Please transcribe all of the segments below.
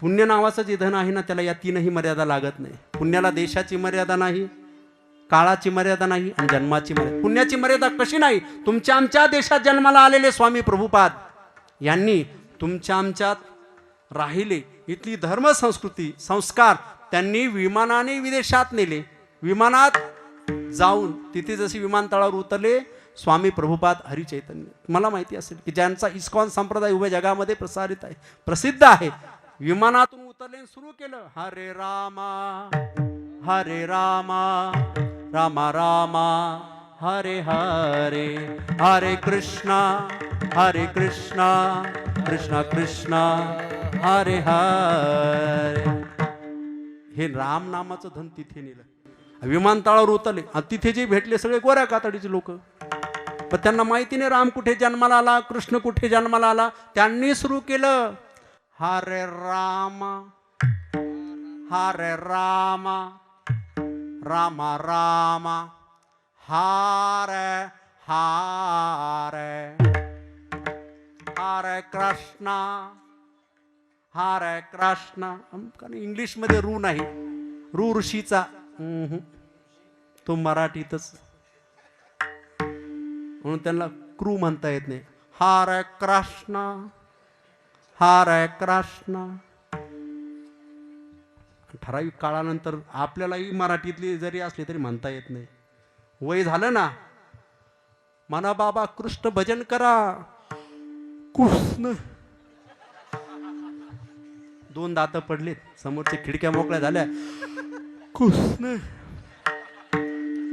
पुण्य नावाचं जे धन आहे ना, त्याला या तीनही मर्यादा लागत नाही. पुण्याला देशाची मर्यादा नाही, काळाची मर्यादा नाही आणि जन्माची मर्यादा. पुण्याची मर्यादा कशी नाही? तुमच्या आमच्या देशात जन्माला आलेले स्वामी प्रभुपाद यांनी तुमच्या आमच्यात राहिले. इथली धर्म संस्कृती संस्कार त्यांनी विमानाने विदेशात नेले. विमानात जाऊन तिथे जशी विमानतळावर उतरले स्वामी प्रभुपाद हरिचैतन्य, मला माहिती असेल की ज्यांचा इस्कॉन संप्रदाय उभ्या जगामध्ये प्रसारित आहे, प्रसिद्ध आहे. विमानातून उतरले, सुरू केलं हरे रामा हरे रामा रामा रामा हरे हरे, हरे कृष्णा कृष्णा कृष्णा हरे हरे. हे राम नामाचं धन तिथे नेलं. विमानतळावर उतरले आणि तिथे जे भेटले सगळे गोऱ्या कातडीचे लोक. पण त्यांना माहिती नाही राम कुठे जन्माला आला, कृष्ण कुठे जन्माला आला. त्यांनी सुरू केलं हरे रामा हरे रामा रामा रामा हरे हरे, हरे कृष्णा हरे कृष्णा. कारण इंग्लिशमध्ये रू नाही, रू ऋषीचा, तो मराठीतच, म्हणून त्यांना क्रू म्हणता येत नाही. हरे कृष्णा हरे कृष्णा. ठराविक काळानंतर आपल्यालाही मराठीतली जरी असली तरी म्हणता येत नाही. वय झालं ना, म्हणा बाबा कृष्ण भजन करा. कृष्ण, दोन दात पडलेत, समोरच्या खिडक्या मोकळ्या झाल्या. कृष्ण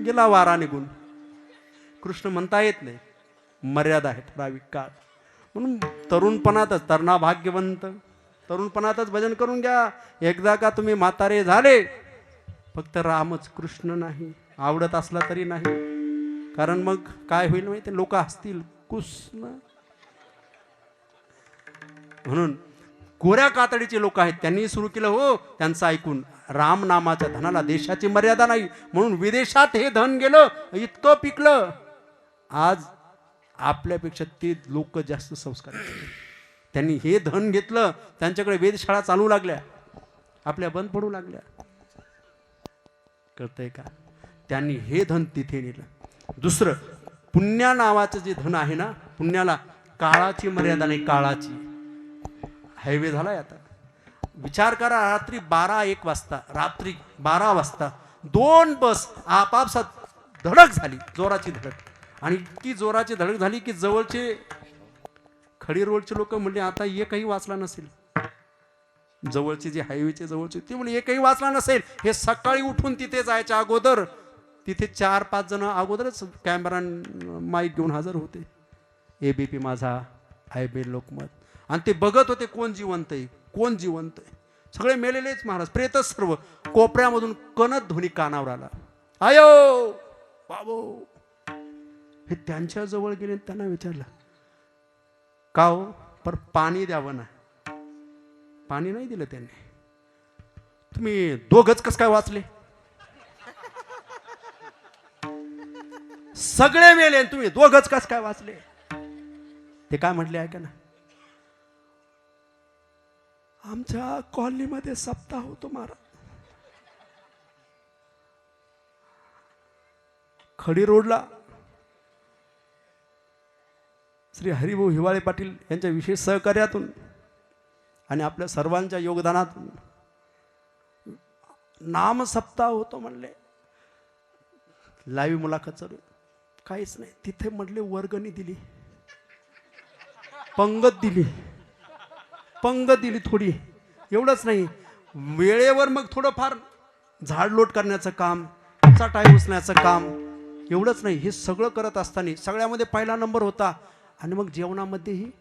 गेला वारा निघून. कृष्ण म्हणता येत नाही, मर्यादा आहे, ठराविक काळ. म्हणून तरुणपणातच, तरणा भाग्यवंत, तरुणपणातच भजन करून घ्या. एकदा का तुम्ही म्हातारे झाले, फक्त रामच, कृष्ण नाही. आवडत असला तरी नाही, कारण मग काय होईल माहिती, लोक हसतील. कृष्ण म्हणून गोऱ्या कातडीचे लोक आहेत, त्यांनी सुरू केलं हो, त्यांचं ऐकून. राम नामाच्या धनाला देशाची मर्यादा नाही, म्हणून विदेशात हे धन गेलं, इतकं पिकलं. आज आपल्यापेक्षा ते लोक जास्त संस्कार. त्यांनी हे धन घेतलं, त्यांच्याकडे वेधशाळा चालू लागल्या, आपल्या बंद पडू लागल्या. कळतंय का? त्यांनी हे धन तिथे नेलं. दुसरं, पुण्या नावाचं जे धन आहे ना, पुण्याला काळाची मर्यादा नाही, काळाची. हायवे झालाय आता. विचार करा, रात्री 12-1 वाजता, रात्री 12 वाजता 2 बस आपापसात धडक झाली, जोराची धडक. आणि इतकी जोराची धडक झाली की जवळचे खडी रोडचे लोक म्हणले आता एकही वाचला नसेल. जवळचे जे हायवेचे जवळचे ते म्हणजे एकही वाचला नसेल. हे सकाळी उठून तिथे जायच्या अगोदर तिथे 4-5 जण अगोदरच कॅमेरा माईक घेऊन हजर होते. ABP माझा, IB लोकमत, आणि ते बघत होते कोण जिवंत आहे, कोण जिवंत आहे. सगळे मेलेलेच महाराज, प्रेतच सर्व. कोपऱ्यामधून कणत ध्वनी कानावर आला, आयो बाबो. हे त्यांच्या जवळ गेले, त्यांना विचारलं का हो, पर पाणी द्यावं ना. पाणी नाही दिलं त्यांनी. तुम्ही दोघच कस काय वाचले? सगळे मेले, तुम्ही दोघच कस काय वाचले? ते काय म्हटले ऐका ना, आमच्या कॉलनीमध्ये सप्ताह होतो महाराज. खडी रोडला श्री हरिभाऊ हिवाळे पाटील यांच्या विशेष सहकार्यातून आणि आपल्या सर्वांच्या योगदानातून नाम सप्ताह होतो म्हणले. लाईव्ह मुलाखत चालू, काहीच नाही. तिथे म्हटले वर्गणी दिली, पंगत दिली थोडी. एवढंच नाही, वेळेवर मग थोडंफार झाडलोट करण्याचं काम, चटाई उचलण्याचं काम. एवढंच नाही, हे सगळं करत असताना सगळ्यामध्ये पहिला नंबर होता. आणि मग जेवणामध्येही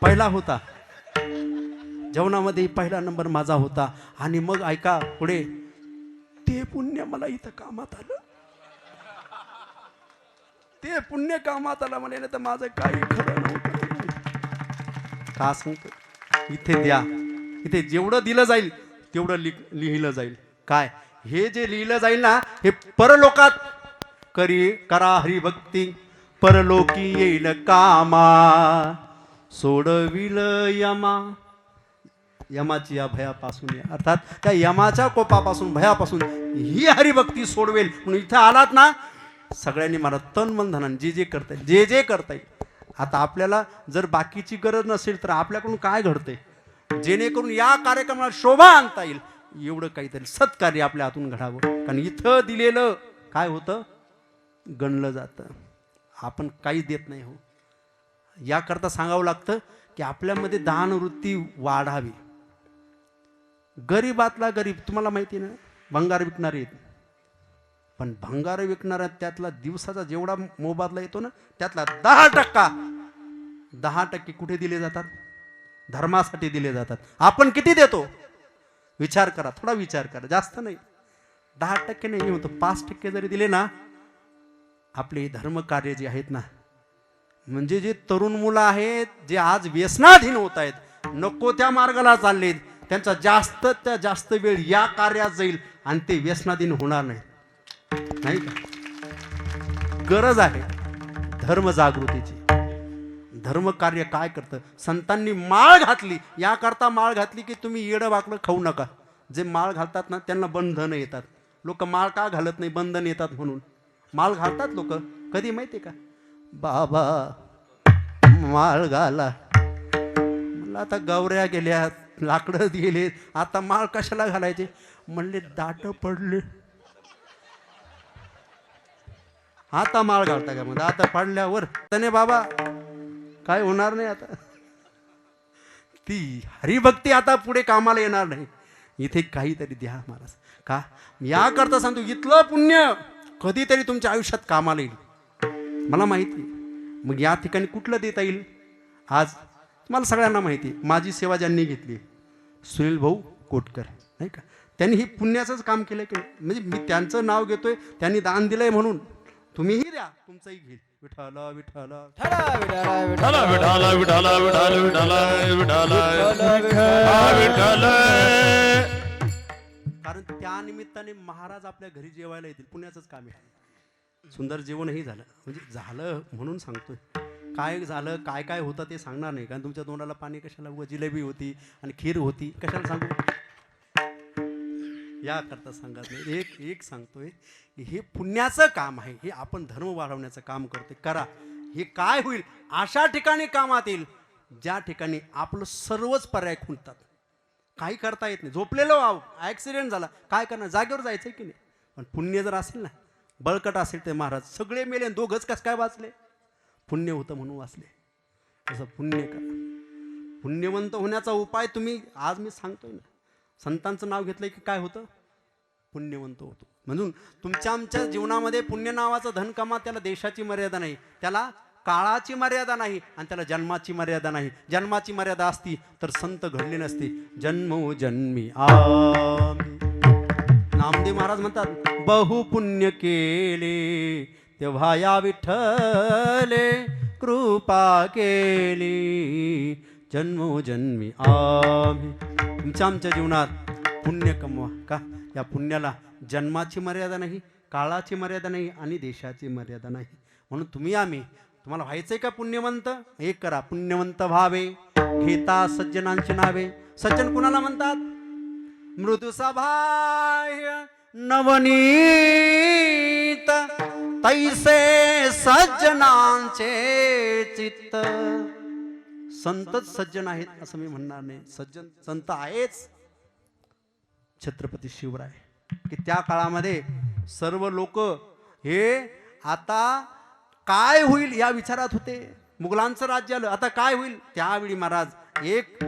पहिला होता, जेवणामध्येही पहिला नंबर माझा होता. आणि मग ऐका पुढे, ते पुण्य मला इथं कामात आलं, ते पुण्य कामात आलं म्हणे, तर माझं काही खरं नव्हतं. का सांगतो, इथे द्या, इथे जेवढं दिलं जाईल तेवढं लिहिलं जाईल. काय हे जे लिहिलं जाईल ना, हे परलोकात करा हरिभक्ती, परलोकी येईल कामा. सोडविल यमा, यमाची या भयापासून, अर्थात त्या यमाच्या कोपापासून, भयापासून ही हरिभक्ती सोडवेल. म्हणून इथं आलात ना, सगळ्यांनी मला तन मन धनान जे जे करता येईल, जे जे करता येईल. आता आपल्याला जर बाकीची गरज नसेल तर आपल्याकडून काय घडते, जेणेकरून या कार्यक्रमाला शोभा आणता येईल, एवढं काहीतरी सत्कार्य आपल्या हातून घडावं. कारण इथं दिलेलं काय होतं, गणलं जातं. आपण काहीच देत नाही हो. याकरता सांगावं लागतं की आपल्यामध्ये दानवृत्ती वाढावी. गरीबातला गरीब, तुम्हाला माहिती ना, भंगार विकणारे आहेत, पण भंगार विकणारा त्यातला दिवसाचा जेवढा मोबदला येतो ना, त्यातला 10% कुठे दिले जातात, धर्मासाठी दिले जातात. आपण किती देतो विचार करा, थोडा विचार करा. जास्त नाही, 10% नाही होतं, 5% जरी दिले ना, आपले धर्म कार्य जे आहेत ना, म्हणजे जे तरुण मुलं आहेत जे आज व्यसनाधीन होत आहेत, नको त्या मार्गाला चाललेत, त्यांचा जास्त त्या जास्त वेळ या कार्यात जाईल आणि ते व्यसनाधीन होणार नाही. नाही का? गरज आहे धर्म जागृतीची. धर्म कार्य काय करतं, संतांनी माळ घातली, याकरता माळ घातली की तुम्ही येडं वाकडं खाऊ नका. जे माळ घालतात ना त्यांना बंधनं येतात. लोक माळ का घालत नाही, बंधन येतात म्हणून. माळ घालतात लोक कधी माहिती का, बाबा माळ घाला, म्हणलं आता गवऱ्या गेल्या, लाकडं गेले, आता माळ कशाला घालायचे, म्हणले दाट पडले, आता माळ घालता का, म्हणजे आता पडल्यावर तने बाबा काय होणार नाही. आता ती हरिभक्ती आता पुढे कामाला येणार नाही. इथे काहीतरी द्या महाराज. का याकरता सांगतो, इथलं पुण्य कधीतरी तुमच्या आयुष्यात कामाला येईल, मला माहिती. मग या ठिकाणी कुठलं देता येईल, आज तुम्हाला सगळ्यांना माहिती, माझी सेवा ज्यांनी घेतली, सुनील भाऊ कोटकर, नाही का, त्यांनी ही पुण्याचंच काम केलं की, म्हणजे मी त्यांचं नाव घेतोय, त्यांनी दान दिलंय म्हणून तुम्हीही द्या, तुमचंही घेईल. विठ्ठल विठ्ठल कारण त्या निमित्ताने महाराज आपल्या घरी जेवायला येतील, पुण्याचंच काम आहे. सुंदर जेवणही झालं, म्हणजे झालं म्हणून सांगतोय. काय झालं, काय काय होतं ते सांगणार नाही, कारण तुमच्या तोंडाला पाणी कशाला, व जिलेबी होती आणि खीर होती, कशाला सांगू, याकरता सांगत नाही. एक सांगतोय, हे पुण्याचं काम आहे, हे आपण धर्म वाढवण्याचं काम करतोय, करा. हे काय होईल, अशा ठिकाणी कामात येईल ज्या ठिकाणी आपलं सर्वच पर्याय खुंटतात, काही करता येत नाही. झोपलेलो आहो, ॲक्सिडेंट झाला, काय करणार, जागेवर जायचं की नाही. पण पुण्य जर असेल ना, बळकट असेल, ते महाराज सगळे मेले, दोघंच कसं काय वाचले, पुण्य होतं म्हणून वाचले. तसं पुण्य करा. पुण्यवंत होण्याचा उपाय तुम्ही, आज मी सांगतोय ना, संतांचं नाव घेतलंय की काय होतं, पुण्यवंत होतो. म्हणून तुमच्या आमच्या जीवनामध्ये पुण्य नावाचं धन कमा, त्याला देशाची मर्यादा नाही, त्याला काळाची मर्यादा नाही, आणि त्याला जन्माची मर्यादा नाही. जन्माची मर्यादा असती तर संत घडले नसते. जन्मोजन्मी आम्ही, नामदेव महाराज म्हणतात, बहुपुण्य केले तेव्हा या विठ्ठले कृपा केली. जन्मोजन्मी आम्ही, तुमच्या आमच्या जीवनात पुण्य कमवा. का या पुण्याला जन्माची मर्यादा नाही, काळाची मर्यादा नाही, आणि देशाची मर्यादा नाही. म्हणून तुम्ही आम्ही, तुम्हाला व्हायचंय का पुण्यवंत, एक करा, पुण्यवंत व्हावे, घेता सज्जनांची नावे. सज्जन कुणाला म्हणतात, मृदू सभाय नवनीत तैसे सज्जनांचे चित्त. संतच सज्जन आहेत असं मी म्हणणार नाही, सज्जन संत आहेच. छत्रपती शिवराय की त्या काळामध्ये सर्व लोक हे आता काय होईल या विचारात होते. मुघलांचं राज्य आलं, आता काय होईल. त्यावेळी महाराज एक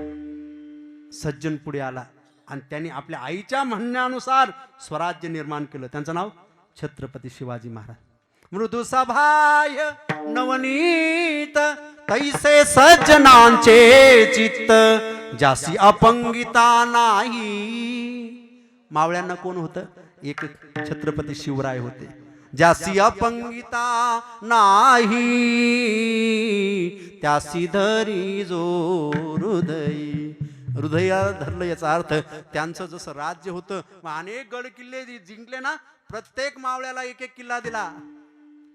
सज्जन पुढे आला आणि त्यांनी आपल्या आईच्या म्हणण्यानुसार स्वराज्य निर्माण केलं. त्यांचं नाव छत्रपती शिवाजी महाराज. मृदू सभाय नवनीत तैसे सज्जनांचे चित्त, जासी अपंगिता नाही. मावळ्यांना कोण होतं, एक छत्रपती शिवराय होते. जासी अपंगिता नाही, त्यासी धरी जो हृदय. हृदया धरलं याचा अर्थ त्यांचं जसं राज्य होतं, अनेक गड किल्ले जिंकले ना, प्रत्येक मावळ्याला एक एक किल्ला दिला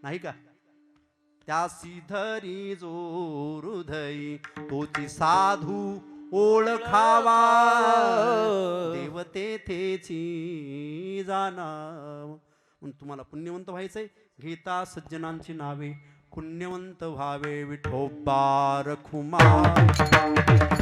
नाही का. त्यासी धरी जो हृदयी तोची साधू ओळखावा देव तेथेची जाणाव. म्हणून तुम्हाला पुण्यवंत व्हायचंय. घेता सज्जनांची नावे पुण्यवंत व्हावे विठोबा रखुमाई.